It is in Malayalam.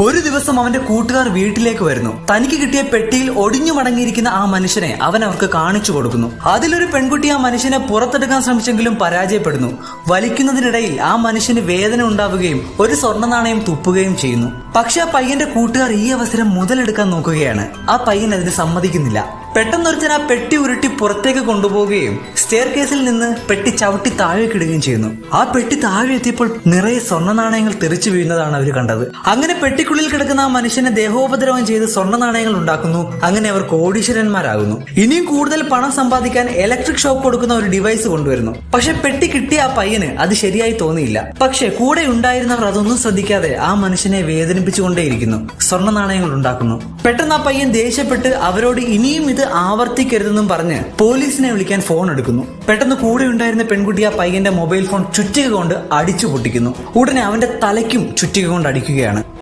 ഒരു ദിവസം അവന്റെ കൂട്ടുകാർ വീട്ടിലേക്ക് വരുന്നു. തനിക്ക് കിട്ടിയ പെട്ടിയിൽ ഒടിഞ്ഞു മടങ്ങിയിരിക്കുന്ന ആ മനുഷ്യനെ അവൻ അവർക്ക് കാണിച്ചു കൊടുക്കുന്നു. അതിലൊരു പെൺകുട്ടി ആ മനുഷ്യനെ പുറത്തെടുക്കാൻ ശ്രമിച്ചെങ്കിലും പരാജയപ്പെടുന്നു. വലിക്കുന്നതിനിടയിൽ ആ മനുഷ്യന് വേദന ഉണ്ടാവുകയും ഒരു സ്വർണ്ണ നാണയം തുപ്പുകയും ചെയ്യുന്നു. പക്ഷെ ആ പയ്യന്റെ കൂട്ടുകാർ ഈ അവസരം മുതലെടുക്കാൻ നോക്കുകയാണ്. ആ പയ്യൻ അതിന് സമ്മതിക്കുന്നില്ല. പെട്ടെന്നൊരുത്തൻ ആ പെട്ടി ഉരുട്ടി പുറത്തേക്ക് കൊണ്ടുപോവുകയും സ്റ്റെയർ കേസിൽ നിന്ന് പെട്ടി ചവിട്ടി താഴേക്കിടുകയും ചെയ്യുന്നു. ആ പെട്ടി താഴെ എത്തിയപ്പോൾ നിറയെ സ്വർണ്ണ നാണയങ്ങൾ തെറിച്ചു വീഴുന്നതാണ് അവർ കണ്ടത്. അങ്ങനെ പെട്ടിക്കുള്ളിൽ കിടക്കുന്ന ആ മനുഷ്യനെ ദേഹോപദ്രവം ചെയ്ത് സ്വർണ്ണ നാണയങ്ങൾ ഉണ്ടാക്കുന്നു. അങ്ങനെ അവർ കോടീശ്വരന്മാരാകുന്നു. ഇനിയും കൂടുതൽ പണം സമ്പാദിക്കാൻ ഇലക്ട്രിക് ഷോക്ക് കൊടുക്കുന്ന ഒരു ഡിവൈസ് കൊണ്ടുവരുന്നു. പക്ഷെ പെട്ടി കിട്ടിയ ആ പയ്യന് അത് ശരിയായി തോന്നിയില്ല. പക്ഷെ കൂടെ ഉണ്ടായിരുന്നവർ അതൊന്നും ശ്രദ്ധിക്കാതെ ആ മനുഷ്യനെ വേദനിപ്പിച്ചുകൊണ്ടേയിരിക്കുന്നു. സ്വർണ്ണ നാണയങ്ങൾ ഉണ്ടാക്കുന്നു. പെട്ടെന്ന് ആ പയ്യൻ ദേഷ്യപ്പെട്ട് അവരോട് ഇനിയും ഇത് ആവർത്തിക്കരുതെന്നും പറഞ്ഞ് പോലീസിനെ വിളിക്കാൻ ഫോൺ എടുക്കുന്നു. പെട്ടെന്ന് കൂടെ ഉണ്ടായിരുന്ന പെൺകുട്ടി ആ പയ്യന്റെ മൊബൈൽ ഫോൺ ചുറ്റിക കൊണ്ട് അടിച്ചു പൊട്ടിക്കുന്നു. ഉടനെ അവന്റെ തലയ്ക്കും ചുറ്റിക കൊണ്ട് അടിക്കുകയാണ്.